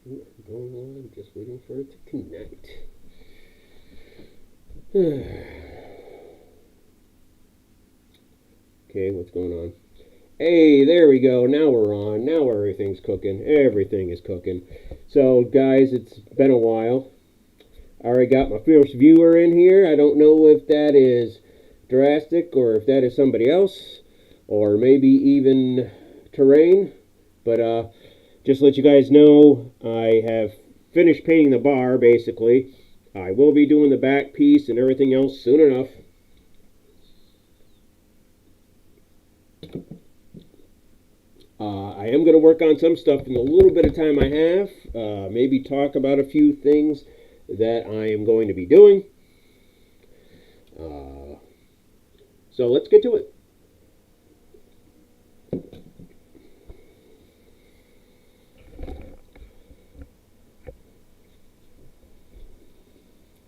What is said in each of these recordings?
We are going on. I'm just waiting for it to connect. Okay, what's going on? Hey, there we go. Now we're on. Now everything's cooking. Everything is cooking. So, guys, it's been a while. I already got my first viewer in here. I don't know if that is drastic or if that is somebody else or maybe even terrain. But just to let you guys know, I have finished painting the bar basically. I will be doing the back piece and everything else soon enough. I am going to work on some stuff in the little bit of time I have. Maybe talk about a few things that I am going to be doing. So let's get to it.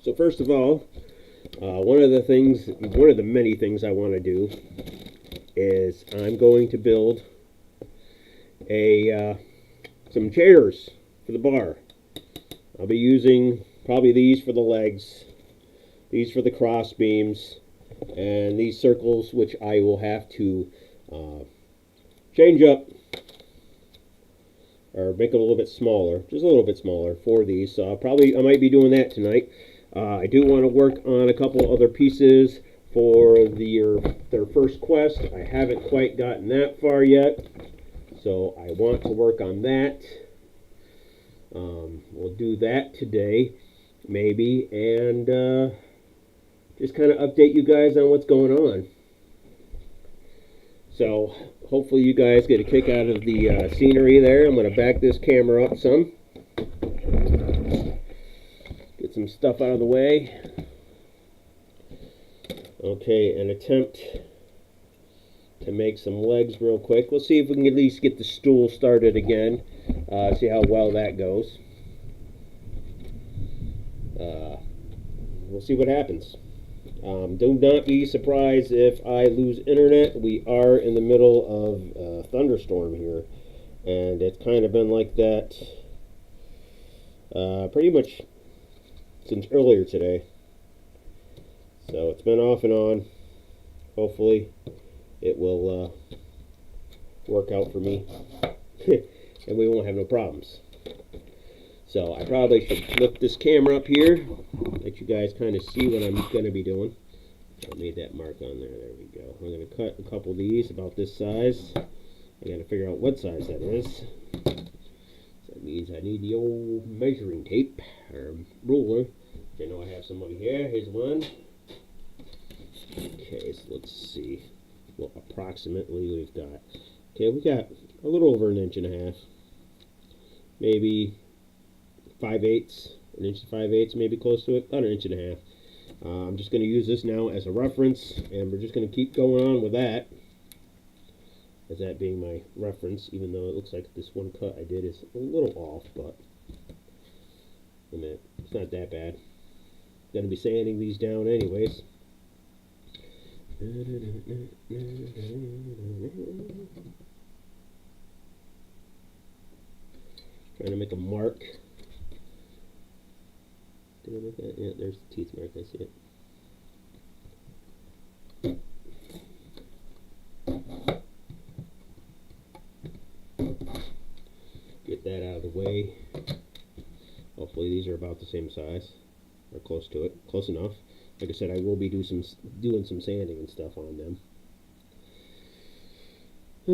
So first of all, one of the many things I want to do is I'm going to build some chairs for the bar. I'll be using probably these for the legs, these for the cross beams, and these circles which I will have to change up or make them a little bit smaller, just a little bit smaller for these. So I might be doing that tonight. I do want to work on a couple other pieces for their first quest. I haven't quite gotten that far yet, so I want to work on that. We'll do that today, maybe, and just kind of update you guys on what's going on. So hopefully you guys get a kick out of the scenery there. I'm going to back this camera up some. Get some stuff out of the way. Okay, an attempt to make some legs real quick. We'll see if we can at least get the stool started again. See how well that goes. We'll see what happens. Do not be surprised if I lose internet. We are in the middle of a thunderstorm here, and it's kind of been like that pretty much since earlier today. So it's been off and on. Hopefully it will work out for me and we won't have no problems. So I probably should flip this camera up here, let you guys kind of see what I'm going to be doing. I made that mark on there. There we go. I'm going to cut a couple of these about this size. I got to figure out what size that is. So that means I need the old measuring tape or ruler. I know I have some over here. Here's one. Okay, so let's see what approximately we've got. Okay, we got a little over 1.5 inches. Maybe 5/8, 1 inch and 5/8, maybe close to it, about 1.5 inches. I'm just going to use this now as a reference, and we're just going to keep going on with that, as that being my reference, even though it looks like this one cut I did is a little off, but I mean, it's not that bad. Going to be sanding these down anyways. Trying to make a mark. Did I make that? Yeah, there's the teeth mark. I see it. Get that out of the way. Hopefully these are about the same size, or close to it, close enough. Like I said, I will be doing some sanding and stuff on them. I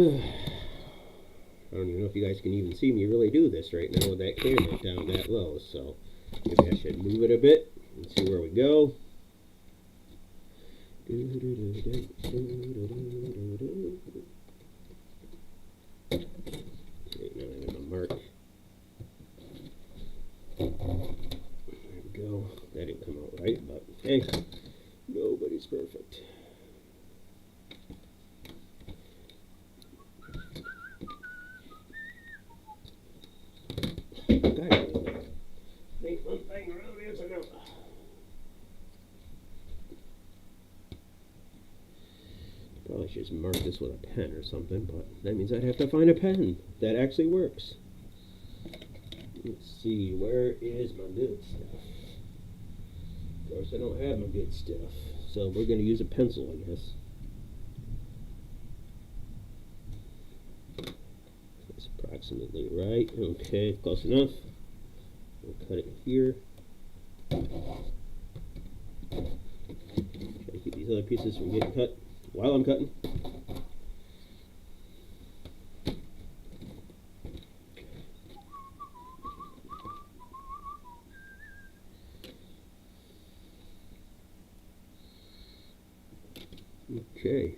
don't even know if you guys can even see me really do this right now with that camera down that low, so maybe I should move it a bit and see where we go. Okay, now I'm going to mark. There we go. That didn't come out right, but hey, nobody's perfect. One thing around is enough. Probably should just mark this with a pen or something, but that means I'd have to find a pen that actually works. Let's see, where is my good stuff? Of course, I don't have my good stuff, so we're going to use a pencil, I guess. That's approximately right. Okay, close enough. We'll cut it here. Try to keep these other pieces from getting cut while I'm cutting. Okay.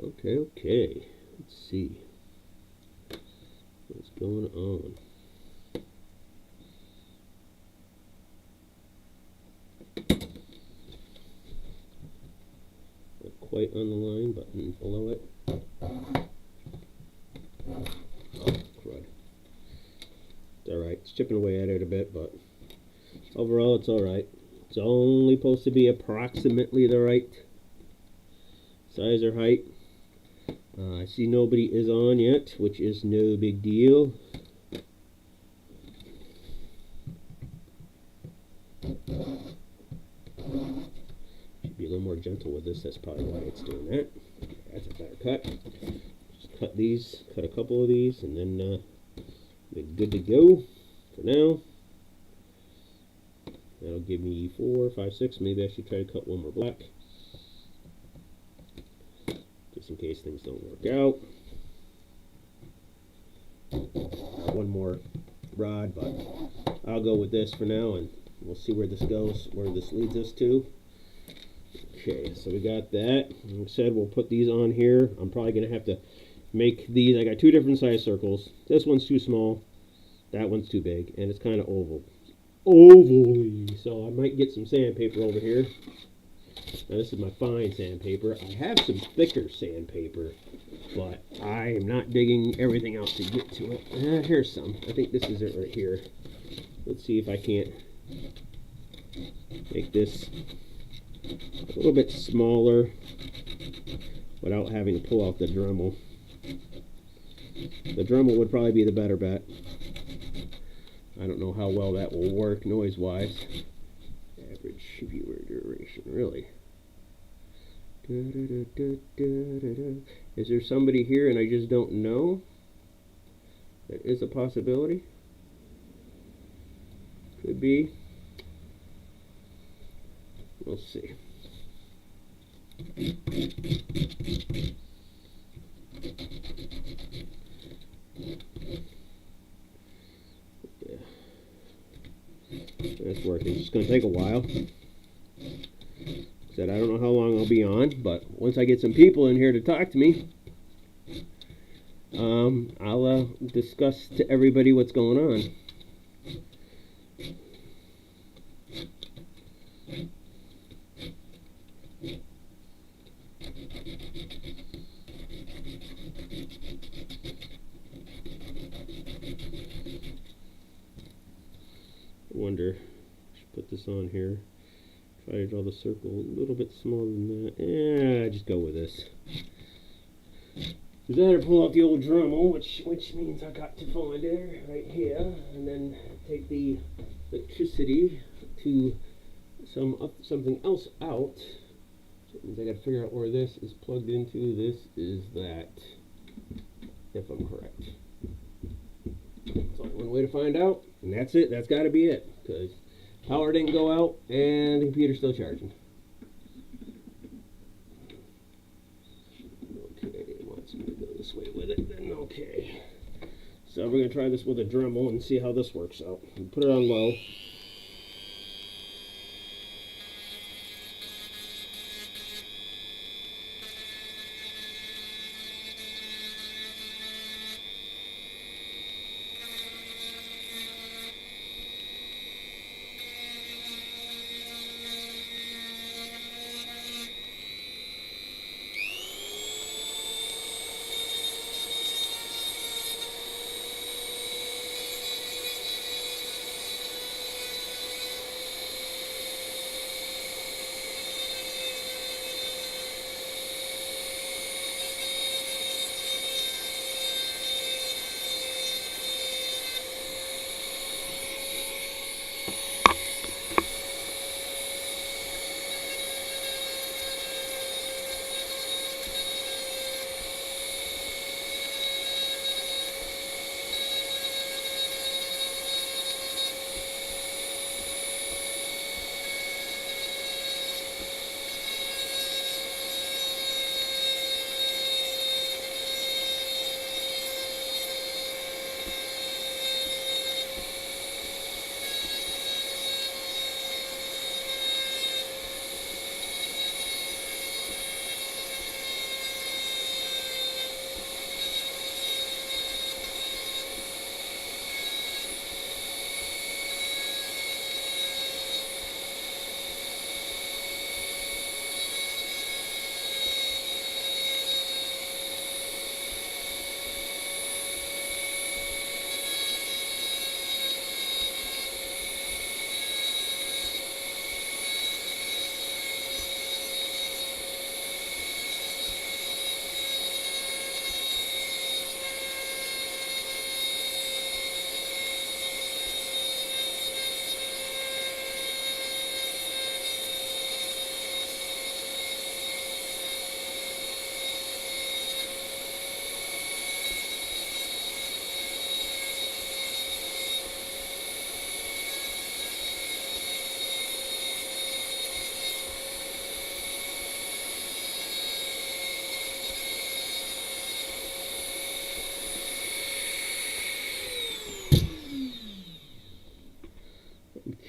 Okay. Let's see what's going on. Not quite on the line, but below it. Oh, crud. It's alright. It's chipping away at it a bit, but overall it's alright. It's only supposed to be approximately the right size or height. I see nobody is on yet, which is no big deal. Should be a little more gentle with this. That's probably why it's doing that. That's a better cut. Just cut these, cut a couple of these, and then we're good to go for now. That'll give me 4, 5, 6. Maybe I should try to cut one more black, just in case things don't work out. One more rod, but I'll go with this for now, and we'll see where this goes, where this leads us to. Okay, so we got that. Like I said, we'll put these on here. I'm probably going to have to make these. I got 2 different size circles. This one's too small. That one's too big, and it's kind of ovally. So I might get some sandpaper over here. Now this is my fine sandpaper. I have some thicker sandpaper, but I am not digging everything out to get to it. Here's some. I think this is it right here. Let's see if I can't make this a little bit smaller without having to pull out the Dremel. The Dremel would probably be the better bet. I don't know how well that will work noise-wise. Average viewer duration, really. Is there somebody here and I just don't know? That is a possibility. Could be. We'll see. Yeah. That's working. It's just going to take a while. Said I don't know how long I'll be on, but once I get some people in here to talk to me, I'll discuss to everybody what's going on. I wonder, I should put this on here. Try to draw the circle a little bit smaller than that. Just go with this. Because I had to pull out the old Dremel, which means I got to find it right here, and then take the electricity to something else out. So it means I got to figure out where this is plugged into. This is that, if I'm correct. It's only one way to find out, and that's it. That's got to be it, because power didn't go out, and the computer's still charging. Okay, it wants me to go this way with it, then okay. So we're going to try this with a Dremel and see how this works out. Put it on low.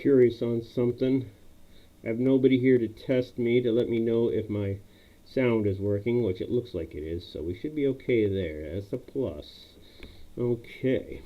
Curious on something. I have nobody here to test me to let me know if my sound is working, which it looks like it is, so we should be okay there. That's a plus. Okay.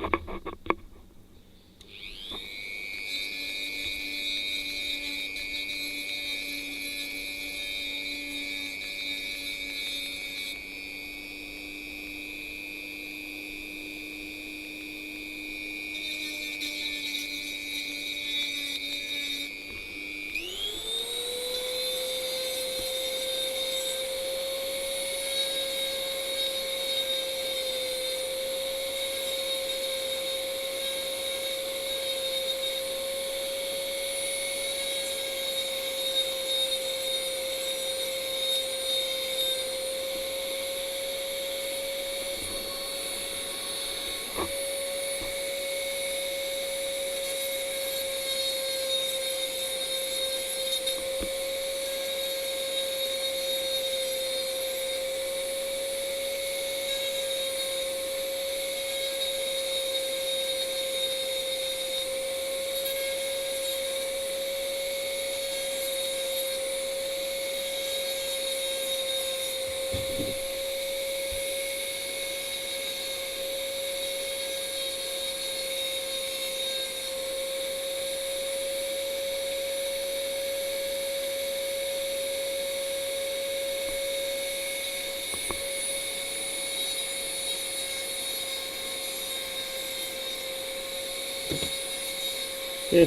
Yeah,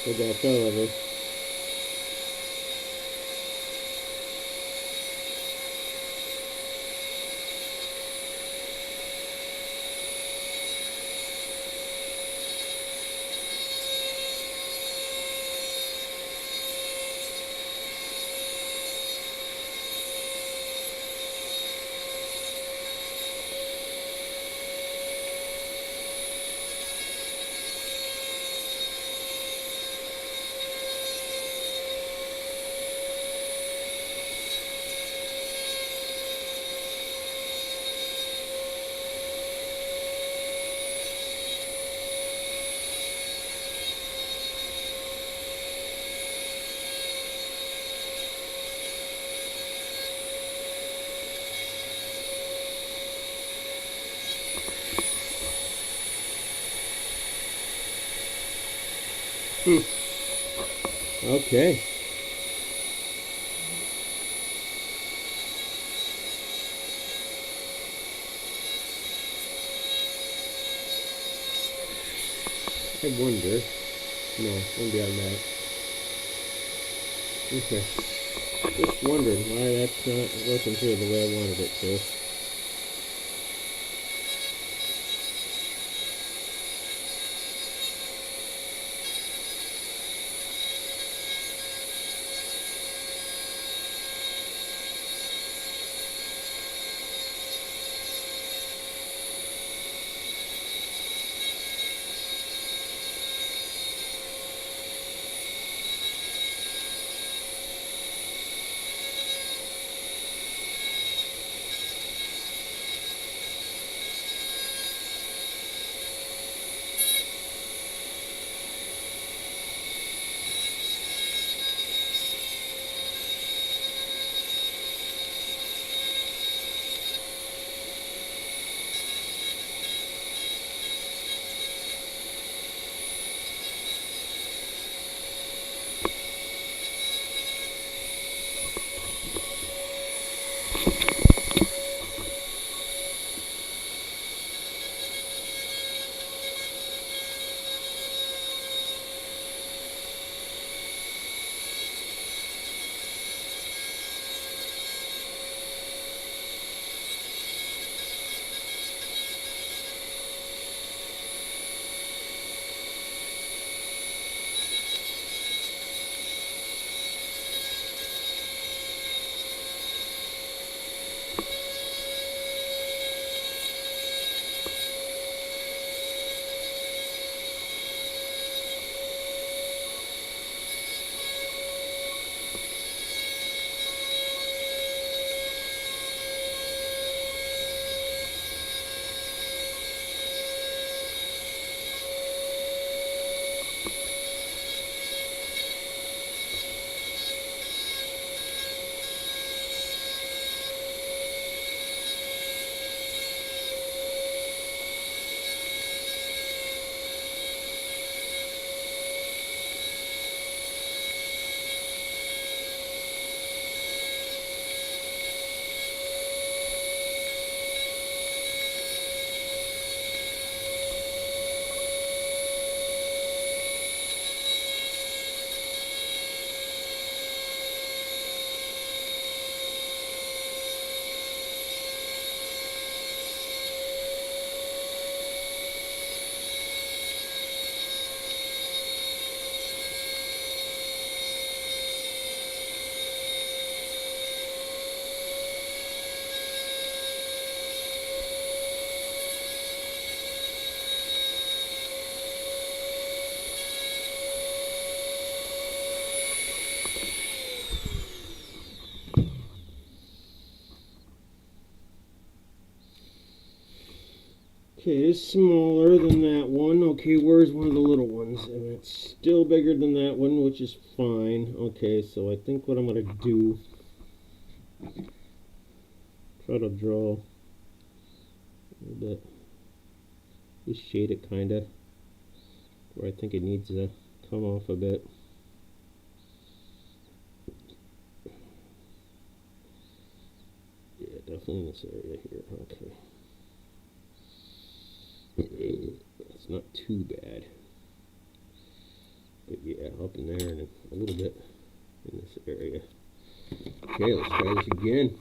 so that fell over. Okay. I wonder. No, won't be automatic. Okay. Just wondered why that's not working through the way I wanted it to. Okay, it's smaller than that one. Okay, where's one of the little ones? And it's still bigger than that one, which is fine. Okay, so I think what I'm going to do, try to draw a little bit, just shade it kind of, where I think it needs to come off a bit. Yeah, definitely in this area here. Okay. It's not too bad. But yeah, up in there and a little bit in this area. Okay, let's try this again.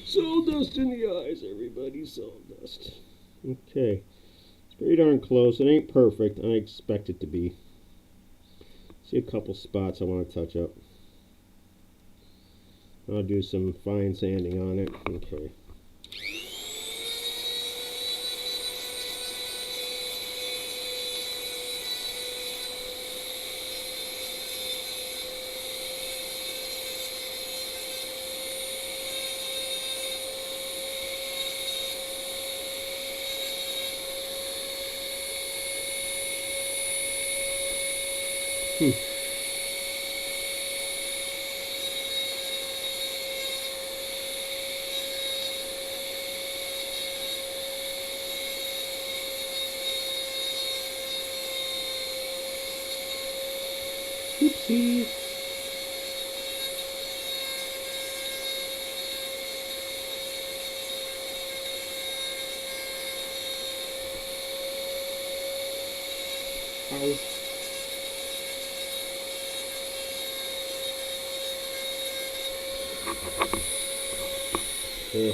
Sawdust in the eyes, everybody. Sawdust. Okay. It's pretty darn close. It ain't perfect. I expect it to be. See a couple spots I want to touch up. I'll do some fine sanding on it. Okay. Oopsie. Ow. Yeah.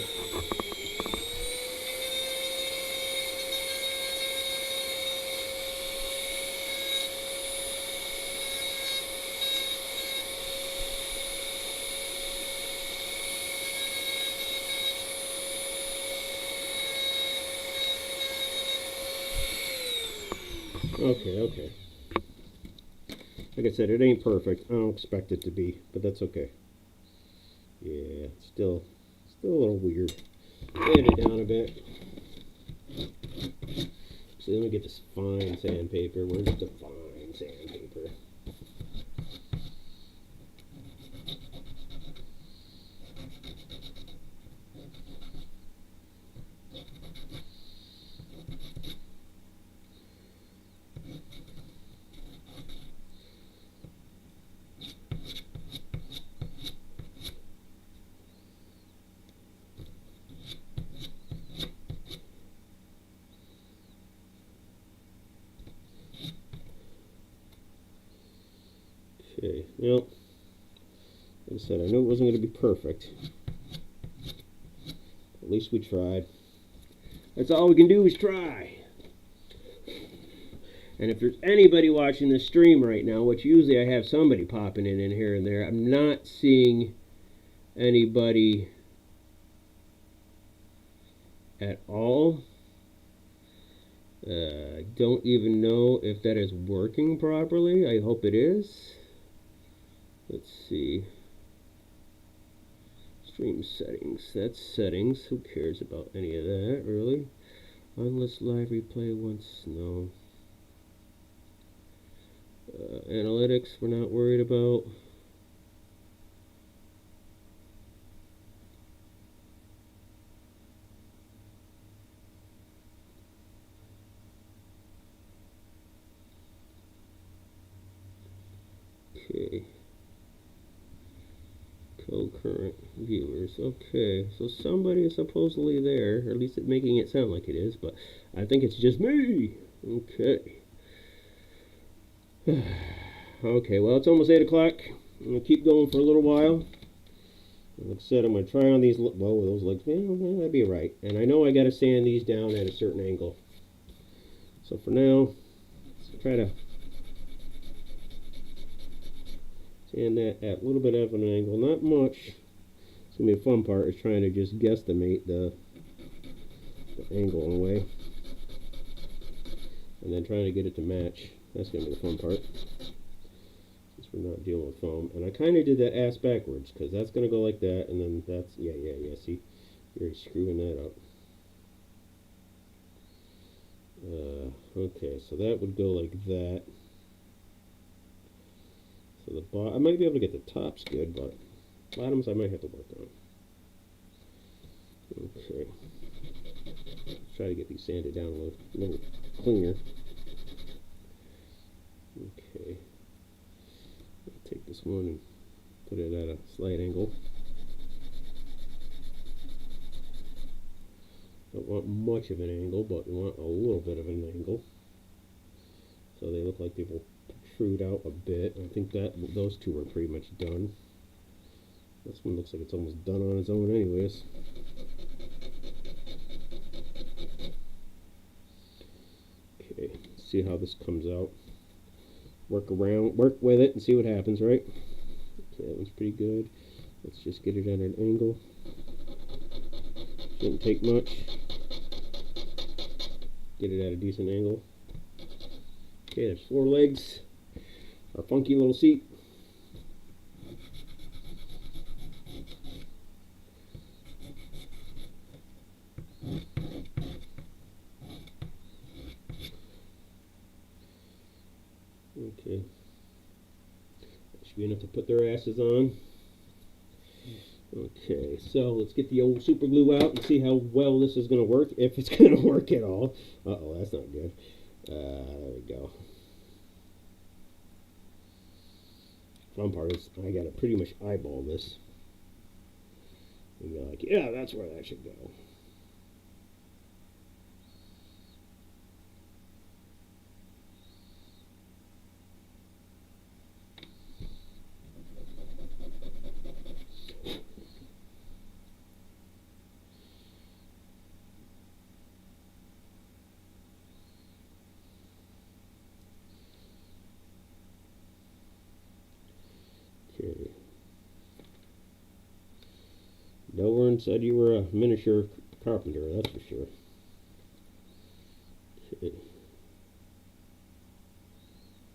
Okay. Like I said, it ain't perfect. I don't expect it to be, but that's okay. Yeah, it's still a little weird. Edit it down a bit. So let me get this fine sandpaper. Where's the fine sandpaper? Okay, well, like I said, I knew it wasn't going to be perfect. At least we tried. That's all we can do is try. And if there's anybody watching this stream right now, which usually I have somebody popping in here and there, I'm not seeing anybody at all. I don't even know if that is working properly. I hope it is. Let's see. Stream settings. That's settings. Who cares about any of that, really? Unless live replay once. No. Analytics, we're not worried about. Okay. Co-current viewers. Okay, so somebody is supposedly there, or at least it's making it sound like it is, but I think it's just me. Okay. Okay, well, it's almost 8 o'clock. I'm going to keep going for a little while. Like I said, I'm going to try on these, well, those legs, that'd be right. And I know I got to sand these down at a certain angle. So for now, let's try to sand that at a little bit of an angle. Not much. It's going to be a fun part, is trying to just guesstimate the angle in a way. And then trying to get it to match. That's going to be the fun part, since we're not dealing with foam. And I kind of did that ass backwards, because that's going to go like that, and then that's, yeah, see, you're screwing that up. Okay, so that would go like that. So the bottom, I might be able to get the tops good, but bottoms I might have to work on. Okay. Let's try to get these sanded down a little cleaner. Okay, I'll take this one and put it at a slight angle. Don't want much of an angle, but we want a little bit of an angle, so they look like they will protrude out a bit. I think that those two are pretty much done. This one looks like it's almost done on its own anyways. Okay, let's see how this comes out. Work with it and see what happens, right? Okay, that one's pretty good. Let's just get it at an angle. Shouldn't take much. Get it at a decent angle. Okay, there's 4 legs. Our funky little seat. Okay, that should be enough to put their asses on. Okay, so let's get the old super glue out and see how well this is going to work, if it's going to work at all. Uh-oh, that's not good. There we go. Fun part is I got to pretty much eyeball this. And go like, yeah, that's where that should go. Okay. No one said you were a miniature carpenter, that's for sure. Okay.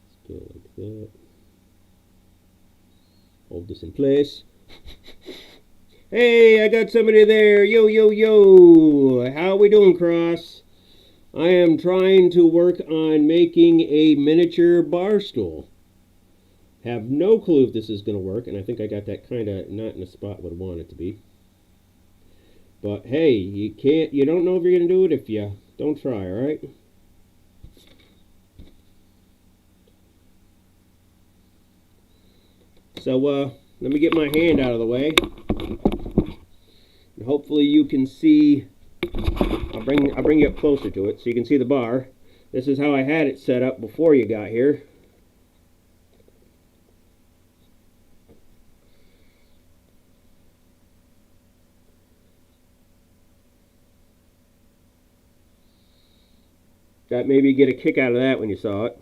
Let's go like that. Hold this in place. Hey, I got somebody there. Yo, yo, yo. How we doing, Cross? I am trying to work on making a miniature bar stool. Have no clue if this is going to work, and I think I got that kind of not in the spot I would want it to be. But hey, you don't know if you're going to do it if you don't try, alright? So, let me get my hand out of the way. And hopefully you can see, I'll bring you up closer to it so you can see the bar. This is how I had it set up before you got here. Thought maybe you'd get a kick out of that when you saw it.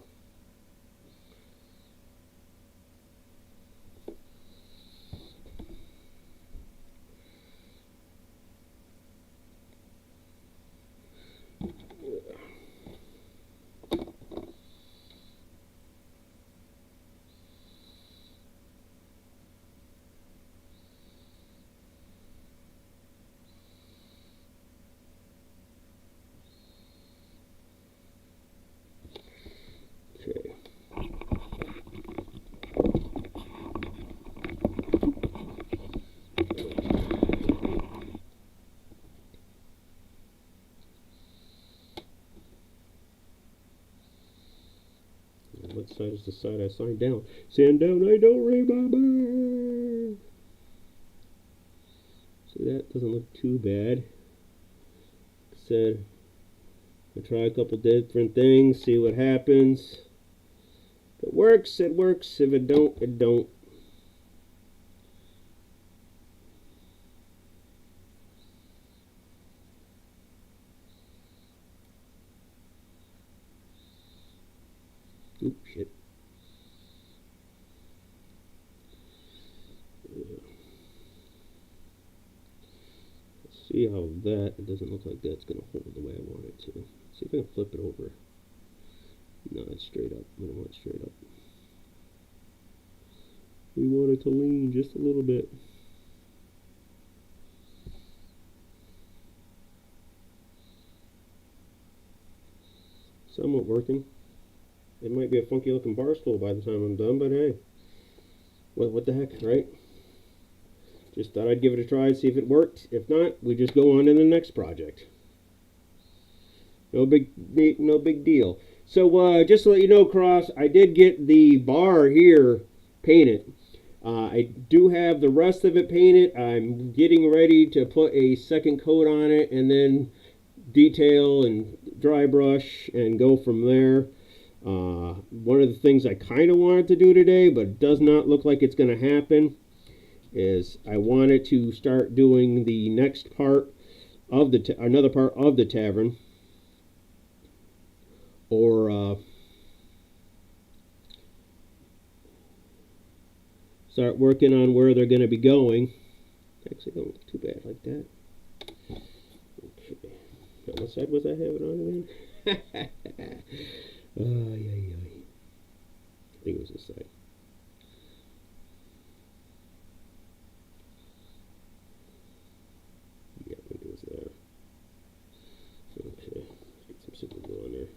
Okay. What side is the side I signed down? Sand down, I don't remember. So that doesn't look too bad. Like I said, I'll try a couple different things, see what happens. If it works, it works. If it don't, it don't. Oop, shit. Let's see how that, it doesn't look like that's going to hold the way I want it to. See if I can flip it over. No, it's straight up. I don't want it straight up. We want it to lean just a little bit. Somewhat working. It might be a funky looking bar stool by the time I'm done, but hey, what the heck, right? Just thought I'd give it a try, see if it worked. If not, we just go on to the next project. No big deal. So just to let you know, Cross, I did get the bar here painted. I do have the rest of it painted. I'm getting ready to put a second coat on it and then detail and dry brush and go from there. One of the things I kind of wanted to do today, but it does not look like it's going to happen, is I wanted to start doing the next part of the another part of the tavern, or start working on where they're going to be going. Actually, don't look too bad like that. Okay, now, what side was I having on again? I think it was this side. Yeah, I think it was there. Okay, let's get some super glue on there.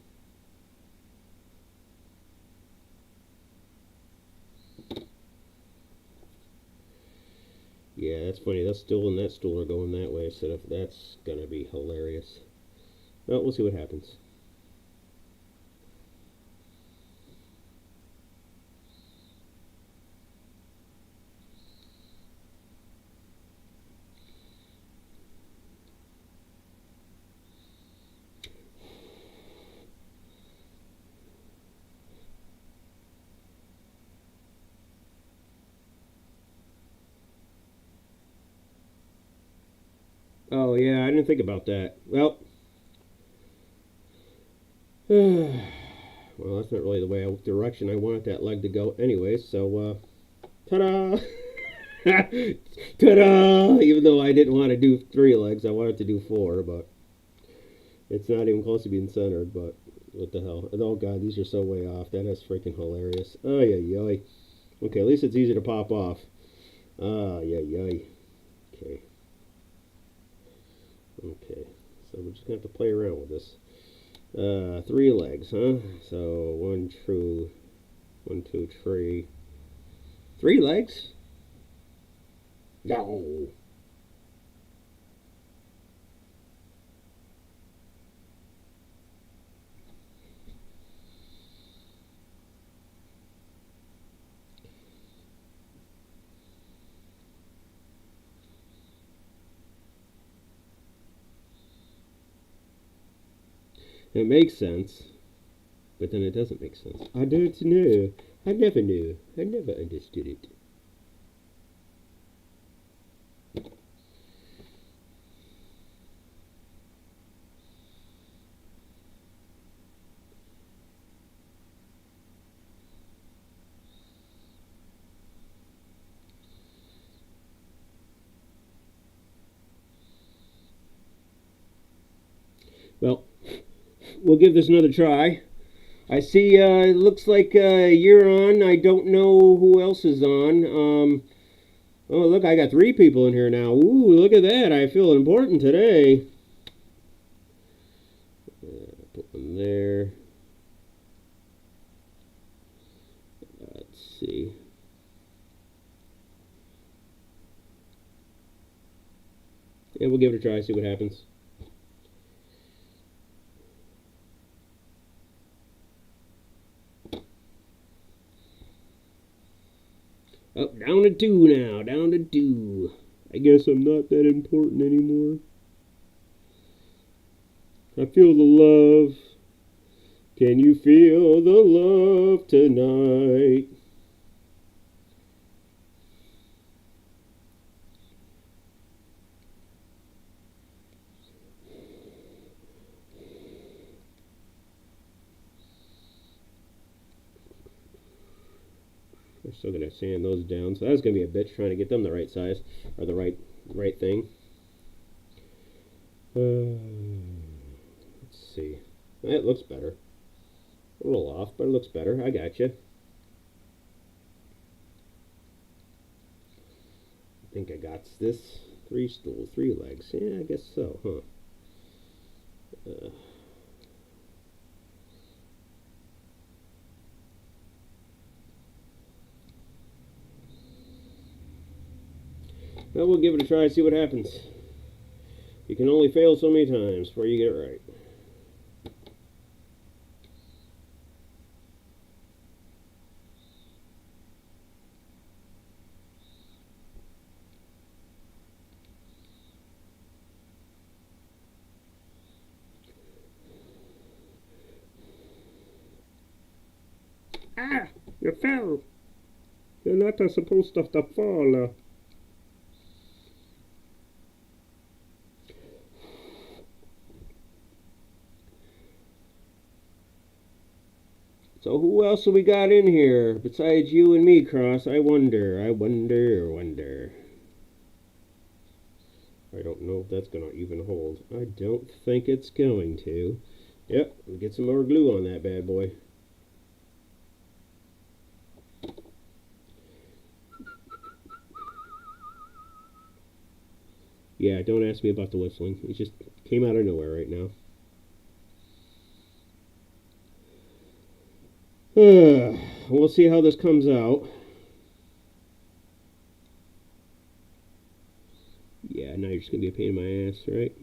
Yeah, that's funny. That stool and that stool are going that way, so that's gonna be hilarious. Well, we'll see what happens. Oh yeah, I didn't think about that. Well, well, that's not really the direction I wanted that leg to go anyway. So, ta-da! Ta-da! Even though I didn't want to do 3 legs, I wanted to do 4, but it's not even close to being centered. But what the hell? Oh god, these are so way off. That is freaking hilarious. Oh yeah. Okay, at least it's easy to pop off. Yeah. Okay. Okay, so we're just gonna have to play around with this. 3 legs, huh? So 1, 2, 3. 3 legs? No. It makes sense, but then it doesn't make sense. I don't know. I never knew. I never understood it. Well, we'll give this another try. I see it looks like you're on. I don't know who else is on. Oh, look, I got 3 people in here now. Ooh, look at that. I feel important today. Put one there. Let's see. Yeah, we'll give it a try, see what happens. Oh, down to 2 now, down to 2. I guess I'm not that important anymore. I feel the love. Can you feel the love tonight? We're still gonna sand those down, so that's gonna be a bitch trying to get them the right size or the right thing. Let's see. It looks better. A little off, but it looks better. I gotcha. I think I got this. 3 stools, 3 legs. Yeah, I guess so, huh? Well, we'll give it a try, see what happens. You can only fail so many times before you get it right. Ah! You fell! You're not supposed to fall. So who else have we got in here besides you and me, Cross? I wonder. I don't know if that's going to even hold. I don't think it's going to. Yep, we'll get some more glue on that bad boy. Yeah, don't ask me about the whistling. It just came out of nowhere right now. We'll see how this comes out. Yeah, now you're just going to be a pain in my ass, right?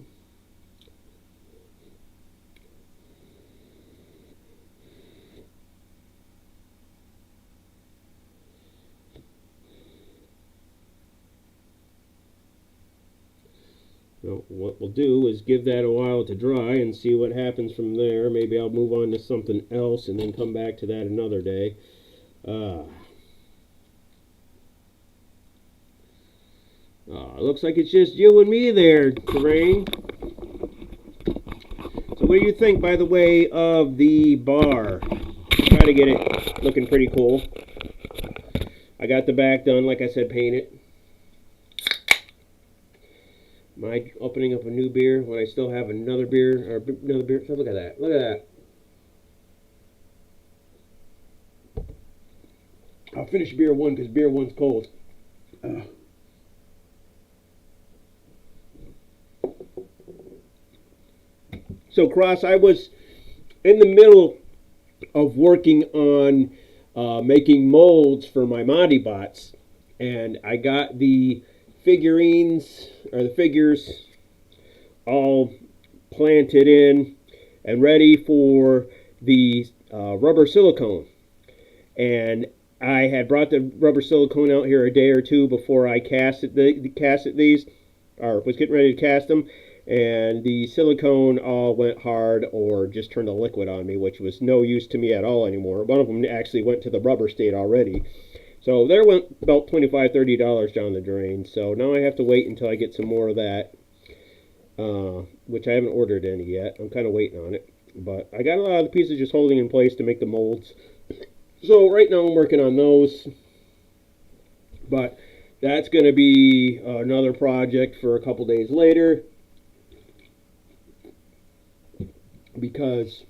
Well, what we'll do is give that a while to dry and see what happens from there. Maybe I'll move on to something else and then come back to that another day. Looks like it's just you and me there, Terrain. So what do you think, by the way, of the bar? Try to get it looking pretty cool. I got the back done, like I said, painted. Am I opening up a new beer when I still have another beer? Or another beer? So look at that. Look at that. I'll finish beer 1 because beer 1's cold. So, Cross, I was in the middle of working on making molds for my Monty bots, and I got the figurines or the figures all planted in and ready for the rubber silicone. And I had brought the rubber silicone out here a day or 2 before I casted these, or was getting ready to cast them, and the silicone all went hard or just turned to liquid on me, which was no use to me at all anymore. One of them actually went to the rubber state already. So there went about $25, $30 down the drain. So now I have to wait until I get some more of that, which I haven't ordered any yet. I'm kind of waiting on it. But I got a lot of the pieces just holding in place to make the molds. So right now I'm working on those. But that's going to be another project for a couple days later. because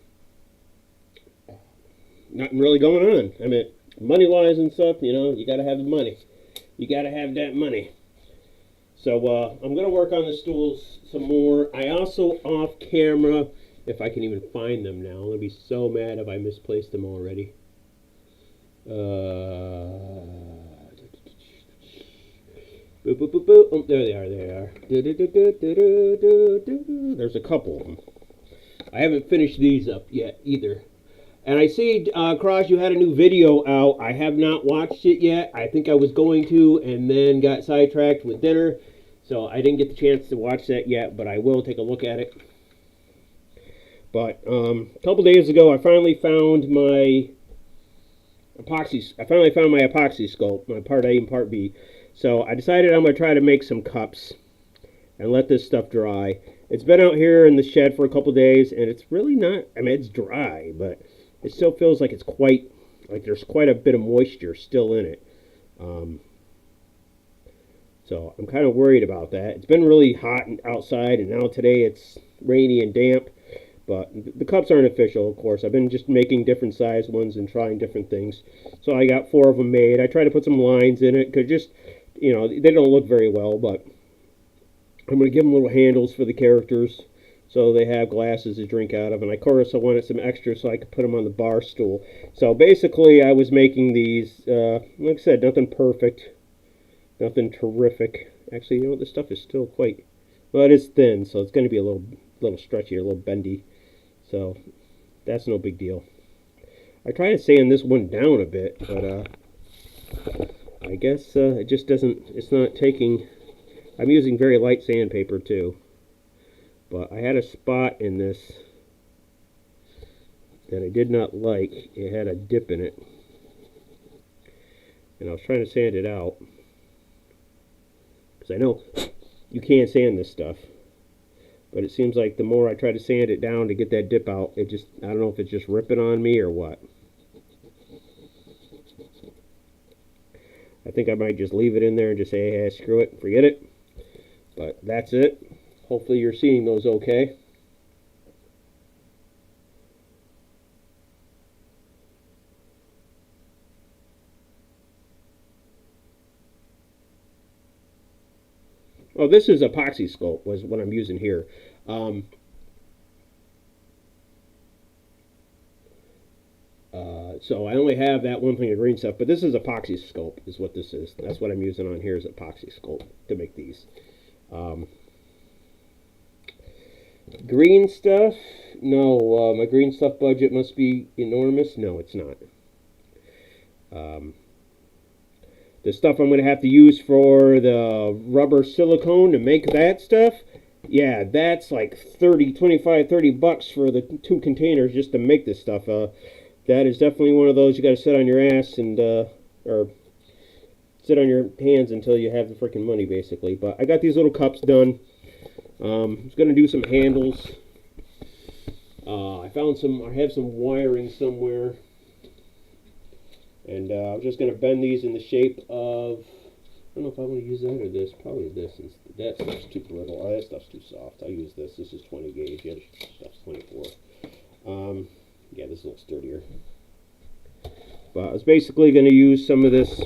nothing really going on. I mean, money-wise and stuff, you know, you got to have the money. You got to have that money. So I'm going to work on the stools some more. I also, off camera, if I can even find them now, I'm going to be so mad if I misplaced them already. Boop, boop, boop, boop. Oh, there they are. There's a couple of them. I haven't finished these up yet either. And I see, Cross, you had a new video out. I have not watched it yet. I think I was going to, and then got sidetracked with dinner. So I didn't get the chance to watch that yet, but I will take a look at it. But a couple days ago, I finally found my epoxy. I finally found my epoxy sculpt, my part A and part B. So I decided I'm going to try to make some cups and let this stuff dry. It's been out here in the shed for a couple days, and it's really not, I mean, it's dry, but it still feels like it's quite, like there's quite a bit of moisture still in it. So I'm kind of worried about that. It's been really hot outside, and now today it's rainy and damp. But the cups aren't official, of course. I've been just making different size ones and trying different things. So I got 4 of them made. I try to put some lines in it, because just, you know, they don't look very well, but I'm going to give them little handles for the characters so they have glasses to drink out of. And of course, I wanted some extra so I could put them on the bar stool. So basically, I was making these, like I said, nothing perfect, nothing terrific. Actually, you know what? This stuff is still quite, well, it is thin, so it's going to be a little stretchy, a little bendy. So that's no big deal. I try to sand this one down a bit, but I guess it just doesn't, it's not taking. I'm using very light sandpaper too, but I had a spot in this that I did not like. It had a dip in it, and I was trying to sand it out, because I know you can't sand this stuff, but it seems like the more I try to sand it down to get that dip out, it just, I don't know if it's just ripping on me or what. I think I might just leave it in there and just say, hey, screw it, forget it. But that's it. Hopefully you're seeing those okay. Oh, this is epoxy sculpt, was what I'm using here. So I only have that one thing of green stuff, but this is epoxy sculpt, is what this is. That's what I'm using on here, is epoxy sculpt to make these. Green stuff? No, my green stuff budget must be enormous. No, it's not. The stuff I'm going to have to use for the rubber silicone to make that stuff, yeah, that's like 30, 25, 30 bucks for the 2 containers just to make this stuff. That is definitely one of those you got to sit on your ass and, or sit on your hands until you have the freaking money, basically. But I got these little cups done. I was going to do some handles. I have some wiring somewhere. And I was just going to bend these in the shape of, I don't know if I want to use that or this. Probably this. That stuff's too brittle. Oh, that stuff's too soft. I'll use this. This is 20 gauge. The other stuff's 24. Yeah, this looks sturdier. But I was basically going to use some of this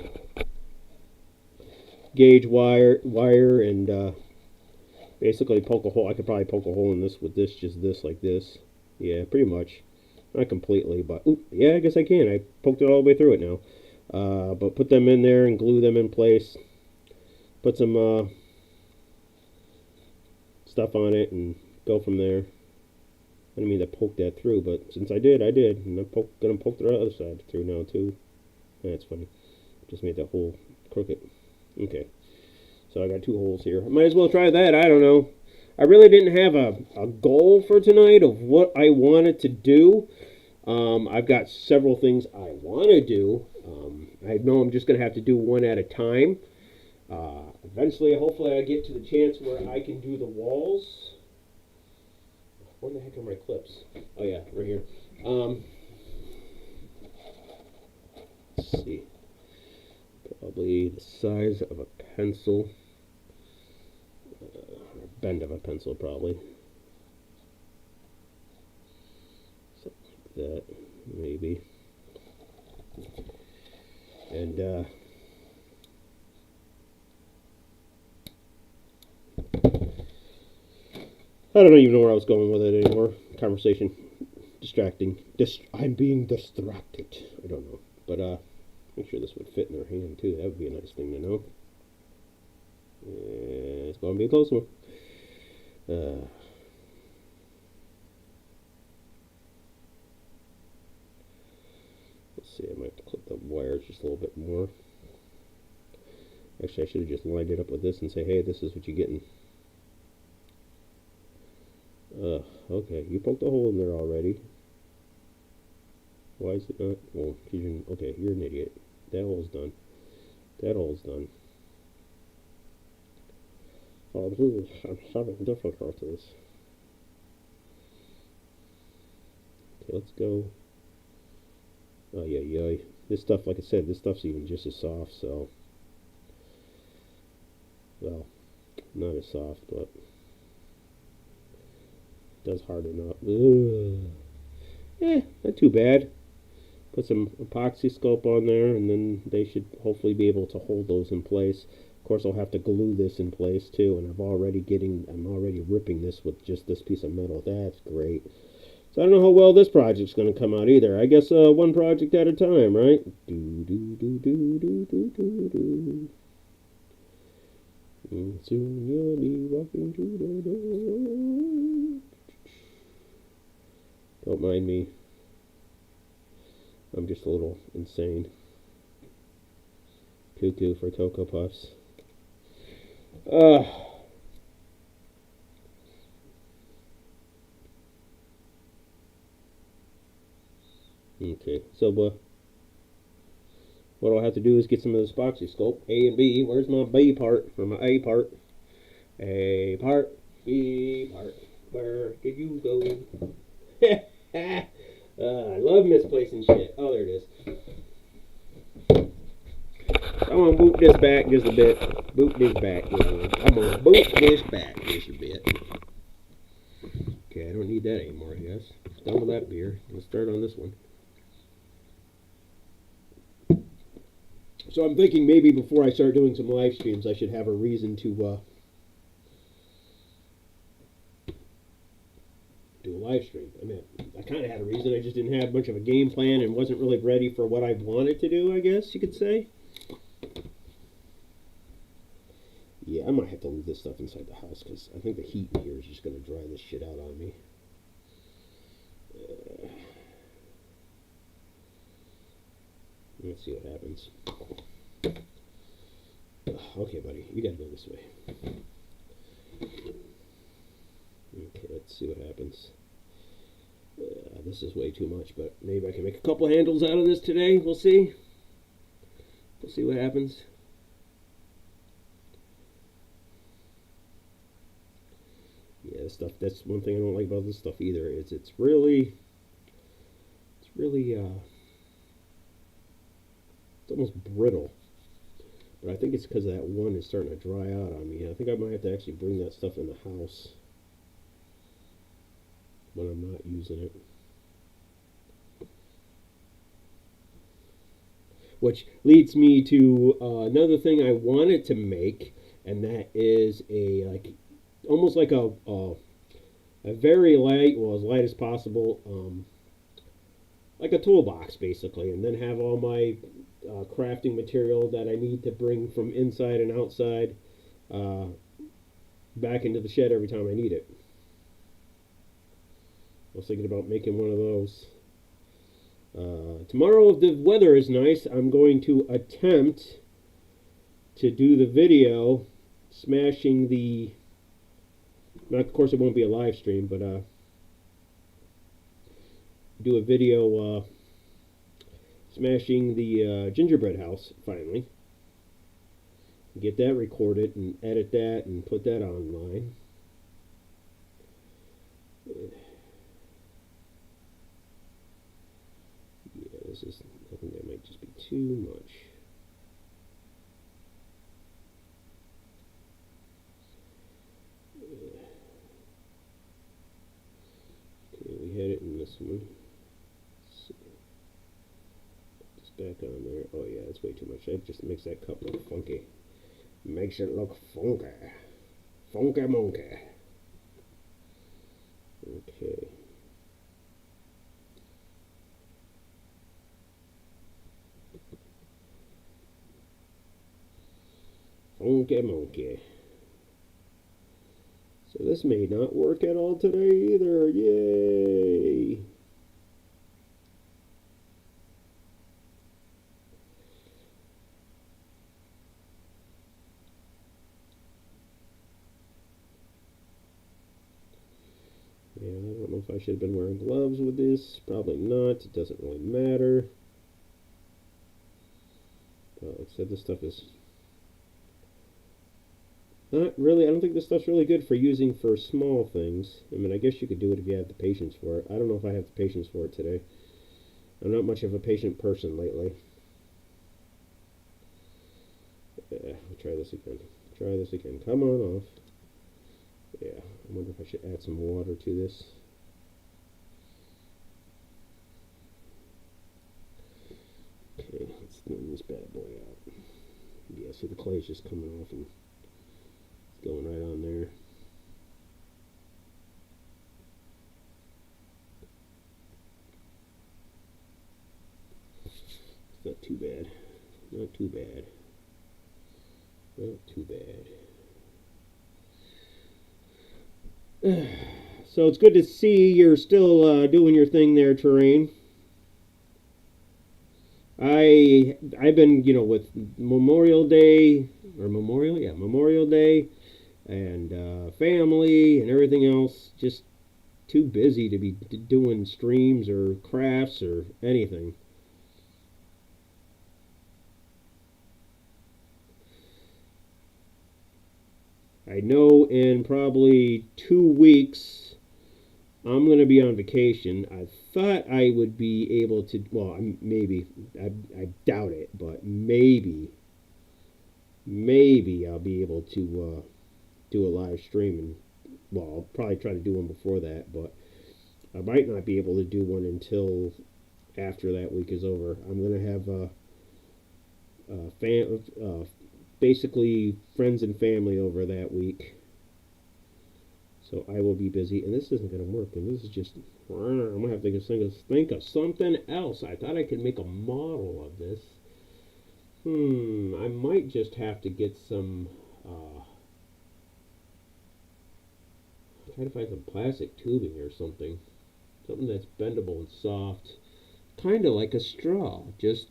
gauge wire and basically poke a hole. I could probably poke a hole in this with this, just this, like this. Yeah, pretty much. Not completely, but yeah, I guess I can. I poked it all the way through it now. But put them in there and glue them in place. Put some stuff on it and go from there. I didn't mean to poke that through, but since I did, I did. And I'm gonna poke the other side through now too. That's funny. Just made that hole crooked. Okay. So I got 2 holes here. I might as well try that. I don't know. I really didn't have a goal for tonight of what I wanted to do. I've got several things I want to do. I know I'm just going to have to do one at a time. Eventually, hopefully, I get to the chance where I can do the walls. Where the heck are my clips? Oh, yeah, right here. Let's see. Probably the size of a pencil. Bend of a pencil, probably. like that, maybe. And I don't even know where I was going with it anymore. Conversation distracting. I'm being distracted. I don't know. But make sure this would fit in their hand too. That would be a nice thing to know. It's going to be a close one. Let's see, I might have to clip the wires just a little bit more. Actually, I should have just lined it up with this and say, hey, this is what you're getting. Okay, you poked a hole in there already. Why is it not? Well, okay, you're an idiot. That hole's done. That hole's done. Oh, geez, I'm having difficulties. Okay, let's go. Oh, yeah. This stuff, like I said, this stuff's even just as soft, so. Well, not as soft, but it does harden up. Not too bad. Put some epoxy sculpt on there, and then they should hopefully be able to hold those in place. Of course, I'll have to glue this in place too, and I'm already ripping this with just this piece of metal. That's great. So I don't know how well this project's going to come out either. I guess one project at a time, right? And soon you'll be walking through the door. Don't mind me. I'm just a little insane. Cuckoo for Cocoa Puffs. Okay, so what I'll have to do is get some of this epoxy sculpt. A and B. Where's my B part? Or my A part? A part. B part. Where did you go? I love misplacing shit. Oh, there it is. I'm gonna boot this back just a bit. Boot this back. I'm gonna boot this back just a bit. Okay, I don't need that anymore, I guess. Done with that beer. Let's start on this one. So I'm thinking maybe before I start doing some live streams, I should have a reason to do a live stream. I mean, I kind of had a reason. I just didn't have much of a game plan and wasn't really ready for what I wanted to do, I guess you could say. Yeah, I might have to leave this stuff inside the house because I think the heat in here is just going to dry this shit out on me. Let's see what happens. Okay, buddy, you gotta go this way. Okay, let's see what happens. This is way too much, but maybe I can make a couple handles out of this today. We'll see. We'll see what happens. Yeah, this stuff, that's one thing I don't like about this stuff either, is it's really it's almost brittle. But I think it's because that one is starting to dry out on me. I think I might have to actually bring that stuff in the house when I'm not using it. Which leads me to another thing I wanted to make, and that is almost like a very light, well, as light as possible, like a toolbox basically, and then have all my crafting material that I need to bring from inside and outside back into the shed every time I need it. I was thinking about making one of those. Tomorrow, if the weather is nice, I'm going to attempt to do the video smashing the, now of course it won't be a live stream, but do a video smashing the gingerbread house finally. Get that recorded and edit that and put that online. Yeah, this is, I think that might just be too much. Okay, we had it in this one. back on there. Oh yeah, that's way too much. That just makes that cup look funky. Makes it look funky. Funky monkey. Okay. Funky monkey. So this may not work at all today either. Yay! Yeah, I don't know if I should have been wearing gloves with this. Probably not. It doesn't really matter. But like I said, this stuff is not really, I don't think this stuff's really good for using for small things. I mean, I guess you could do it if you have the patience for it. I don't know if I have the patience for it today. I'm not much of a patient person lately. I'll try this again. Try this again. Come on off. Yeah, I wonder if I should add some water to this. Okay, let's thin this bad boy out. Yeah, see the clay's just coming off and it's going right on there. It's not too bad. Not too bad. Not too bad. So it's good to see you're still doing your thing there, Terrain. I've been, with Memorial Day Memorial Day, and family and everything else, just too busy to be doing streams or crafts or anything. I know in probably 2 weeks I'm going to be on vacation. I thought I would be able to, well, maybe, I doubt it, but maybe I'll be able to do a live stream. And, well, I'll probably try to do one before that, but I might not be able to do one until after that week is over. I'm going to have basically friends and family over that week. So I will be busy, and this isn't going to work, and this is just, I'm going to have to think of something else. I thought I could make a model of this. I might just have to get some, try to find some plastic tubing or something. Something that's bendable and soft. Kind of like a straw, just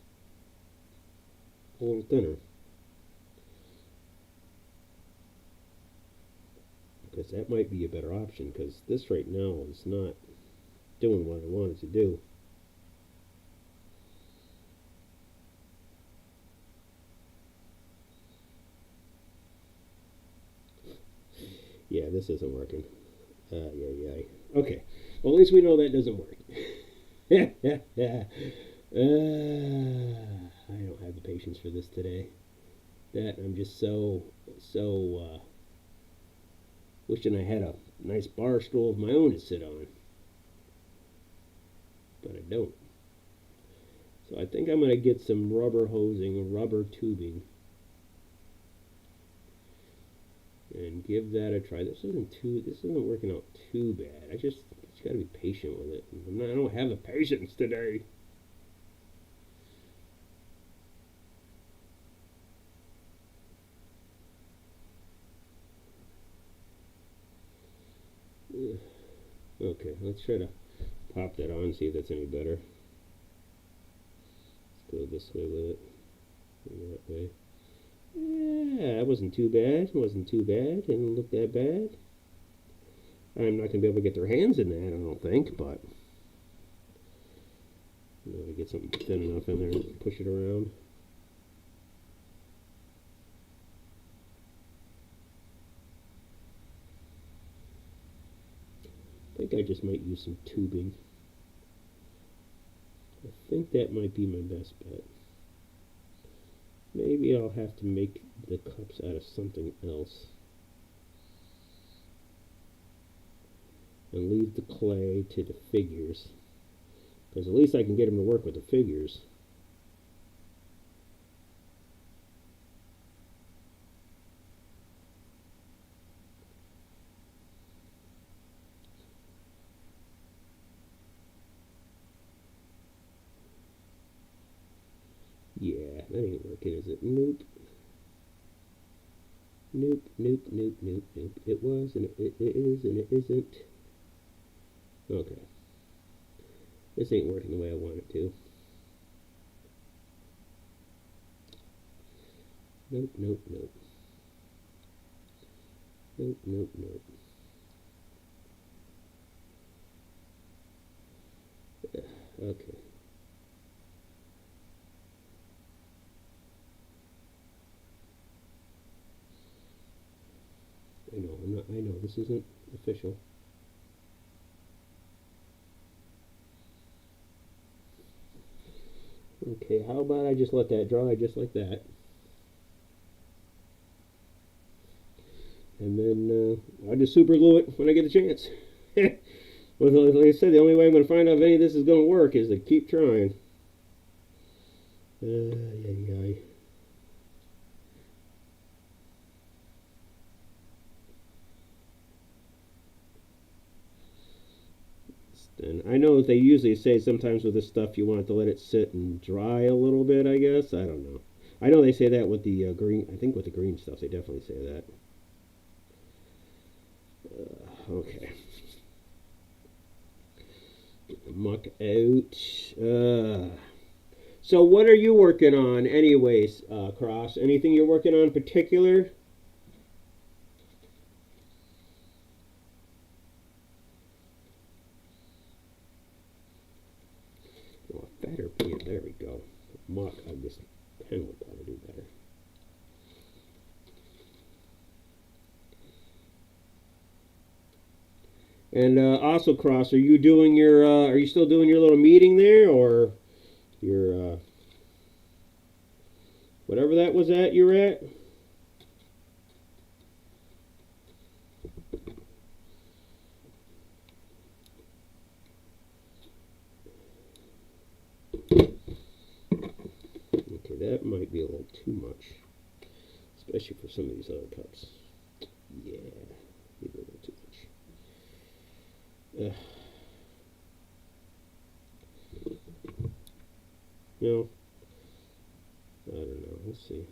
a little thinner. Because that might be a better option, because this right now is not doing what I wanted to do. Yeah, this isn't working. Yeah. Okay. Well, at least we know that doesn't work. I don't have the patience for this today. That I'm just so wishing I had a nice bar stool of my own to sit on. But I don't. So I think I'm going to get some rubber hosing, rubber tubing, and give that a try. This isn't working out too bad. I just got to be patient with it. I don't have the patience today. Okay, let's try to pop that on, see if that's any better. Let's go this way with it. That way. Yeah, that wasn't too bad. Didn't look that bad. I'm not going to be able to get their hands in that, I don't think, but I'll get something thin enough in there and push it around. I think I just might use some tubing. I think that might be my best bet. Maybe I'll have to make the cups out of something else. And leave the clay to the figures. Because at least I can get them to work with the figures. that ain't working, is it? Nope. Nope, nope, nope, nope, nope. It was, and it is, and it isn't. Okay. This ain't working the way I want it to. Nope, nope, nope. Nope, nope, nope. Okay. I know, this isn't official. Okay, how about I just let that dry just like that. And then I'll just super glue it when I get a chance. Well, like I said, the only way I'm going to find out if any of this is going to work is to keep trying. Yeah. And I know they usually say sometimes with this stuff you want to let it sit and dry a little bit, I guess. I don't know. I know they say that with the green. I think with the green stuff they definitely say that. Okay. Get the muck out. So what are you working on anyways, Cross? Anything you're working on in particular? Oh, a fatter pan. There we go. Muck. This pen would probably do better. And also, Cross, are you doing your? Are you still doing your little meeting there, or your whatever that was at you were at? Okay, that might be a little too much, especially for some of these other cups. Yeah, maybe a little too much. No, I don't know. Let's see.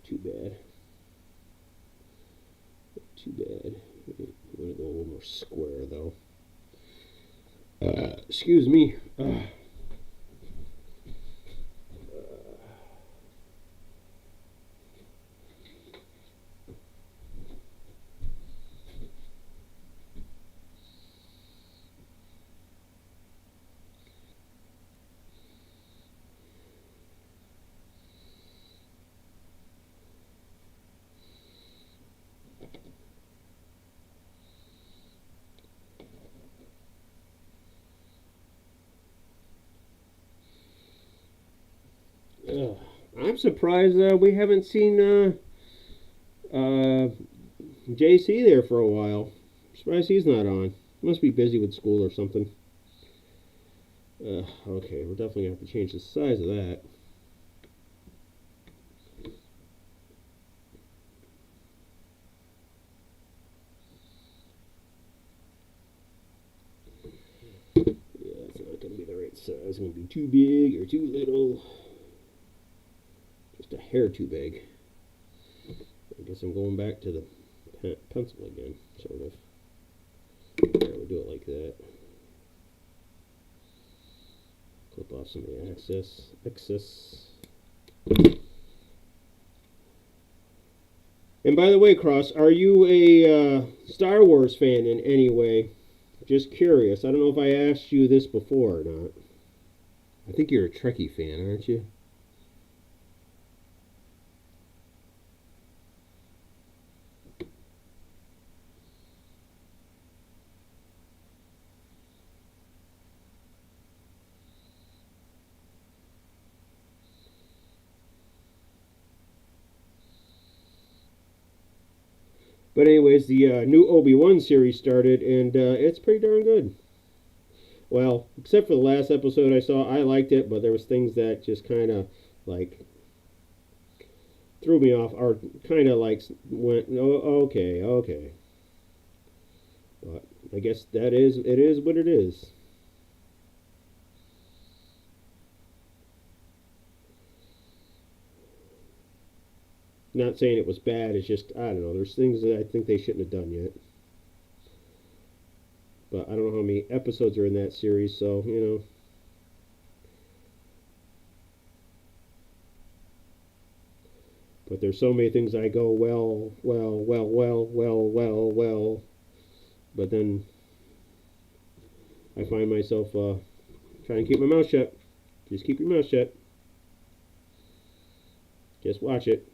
Too bad. Too bad. I'm gonna go a little more square though. Excuse me. I'm surprised we haven't seen JC there for a while. I'm surprised he's not on. Must be busy with school or something. Okay, we're definitely going to have to change the size of that. Yeah, that's not going to be the right size. It's going to be too big or too little. Just a hair too big. I guess I'm going back to the pencil again, sort of. Yeah, we'll do it like that. Clip off some of the excess. And by the way, Cross, are you a Star Wars fan in any way? Just curious. I don't know if I asked you this before or not. I think you're a Trekkie fan, aren't you? But anyways, the new Obi-Wan series started, and it's pretty darn good. Well, except for the last episode I saw, I liked it, but there was things that just kind of like threw me off, or kind of like went, oh, okay. But I guess it is what it is. Not saying it was bad, it's just, I don't know, there's things that I think they shouldn't have done yet. But I don't know how many episodes are in that series, so, you know. But there's so many things I go, well. But then I find myself trying to keep my mouth shut. Just keep your mouth shut. Just watch it.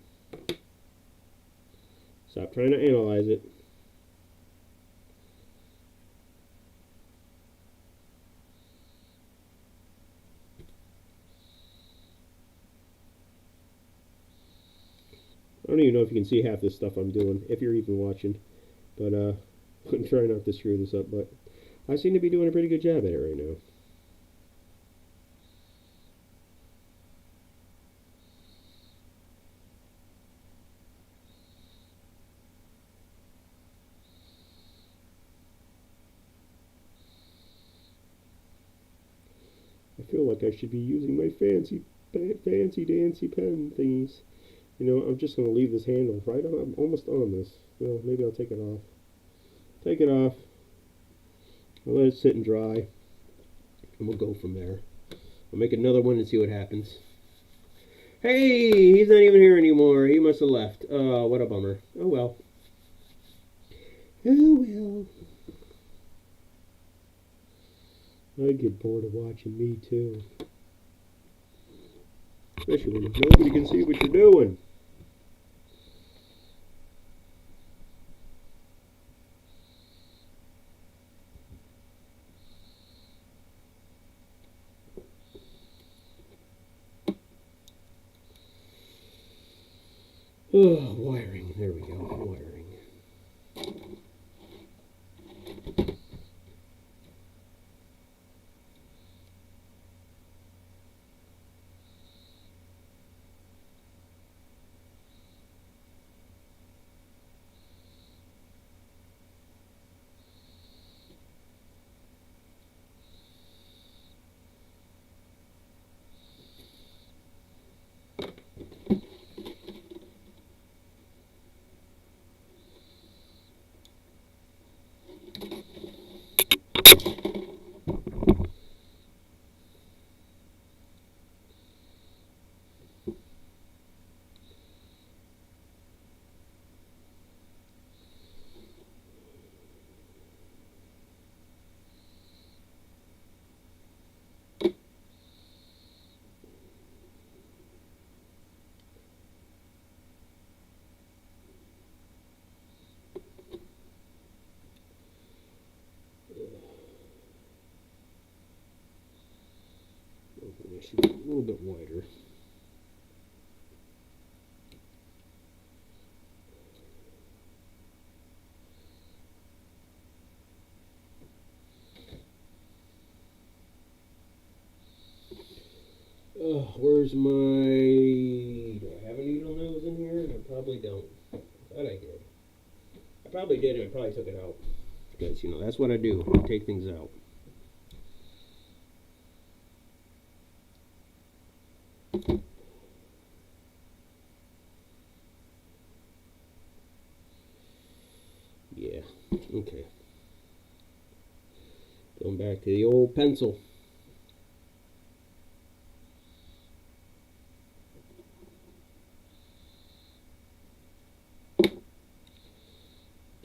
Stop trying to analyze it. I don't even know if you can see half this stuff I'm doing, if you're even watching. But I'm trying not to screw this up, but I seem to be doing a pretty good job at it right now. I feel like I should be using my fancy dancy pen thingies. You know, I'm just going to leave this handle right on. I'm almost on this. Well, maybe I'll take it off. Take it off. I'll let it sit and dry. And we'll go from there. I'll make another one and see what happens. Hey, he's not even here anymore. He must have left. Oh, what a bummer. Oh, well. Oh, well. I get bored of watching me, too. Especially when nobody can see what you're doing. Oh, wiring. There we go. Wiring. I should be a little bit wider. Where's my... Do I have a needle nose in here? I probably don't. I thought I did. I probably did, and I probably took it out. Because, you know, that's what I do. I take things out. Yeah, okay. Going back to the old pencil.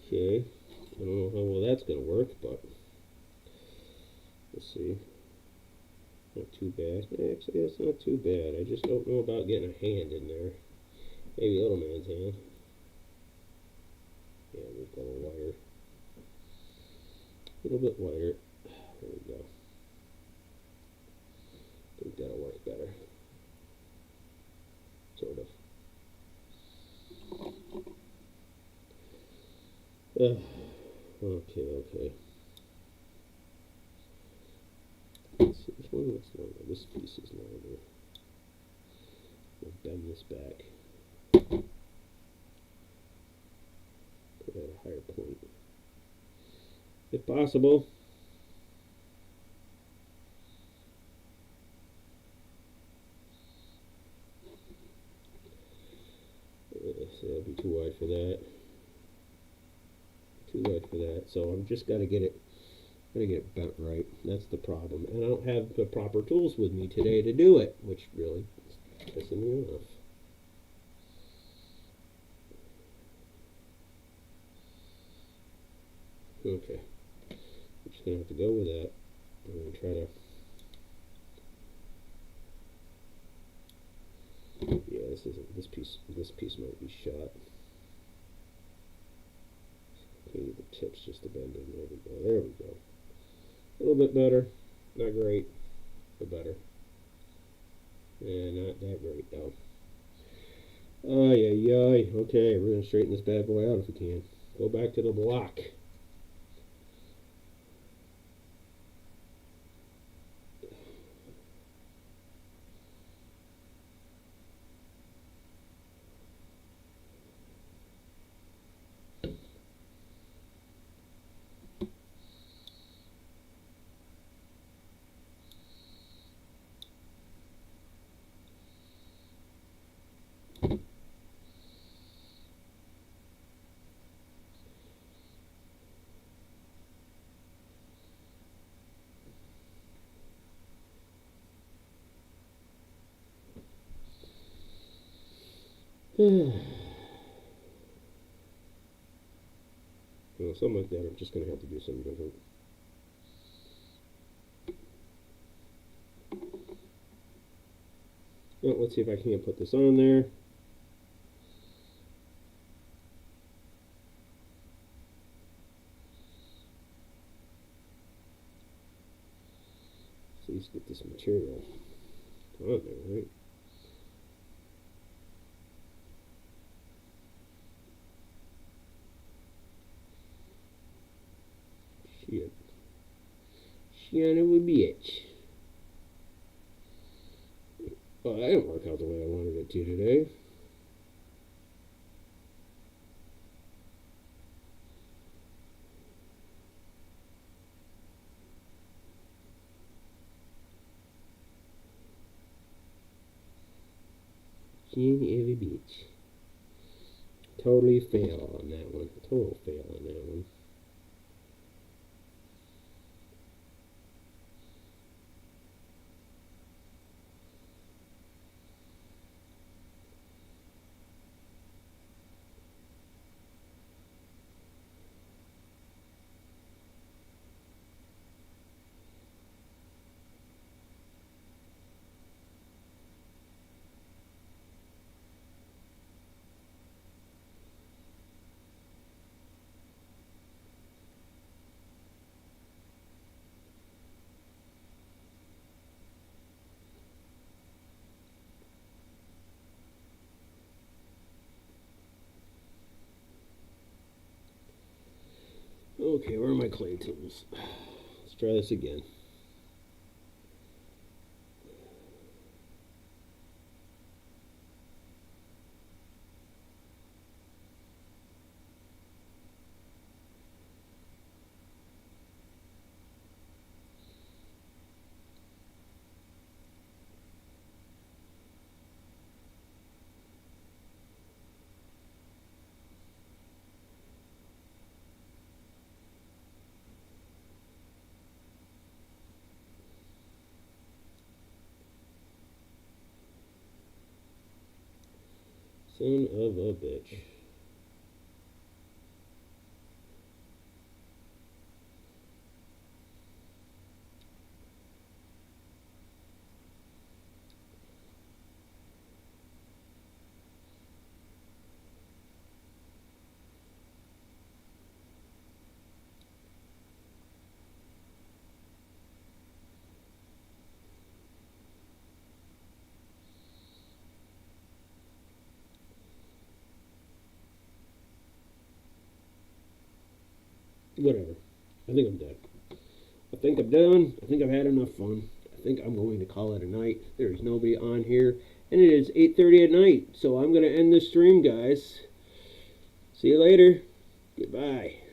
Okay, I don't know how well that's going to work, but let's see. Not too bad. Actually, it's not too bad. I just don't know about getting a hand in there. Maybe a little man's hand. Yeah, we've got a wire. A little bit wider. There we go. I think that'll work better. Sort of. Okay. Let's see, which one looks longer? This piece is longer. We'll bend this back. Put it at a higher point. if possible. So that'll be too wide for that. Too wide for that. So I'm just gotta get it bent right. That's the problem. And I don't have the proper tools with me today to do it, which really is pissing me off. Okay. I'm just gonna have to go with that. I'm gonna try to. Yeah, this isn't. This piece might be shot. Okay, the tip's just a bend in. There we go. There we go. A little bit better. Not great, but better. And not that great though. Ay, ay, ay. Okay, we're gonna straighten this bad boy out if we can. Go back to the block. Well, something like that, I'm just going to have to do something different. Well, let's see if I can't put this on there. Let's at least get this material on there, right? Shit. Son of a bitch. Well, that didn't work out the way I wanted it to today. Son of a bitch. Totally fail on that one. Total fail on that one. Okay, where are my clay tools? Let's try this again. Son of a bitch. Whatever. I think I'm done. I think I'm done. I think I've had enough fun. I think I'm going to call it a night. There is nobody on here. And it is 8:30 at night. So I'm going to end this stream, guys. See you later. Goodbye.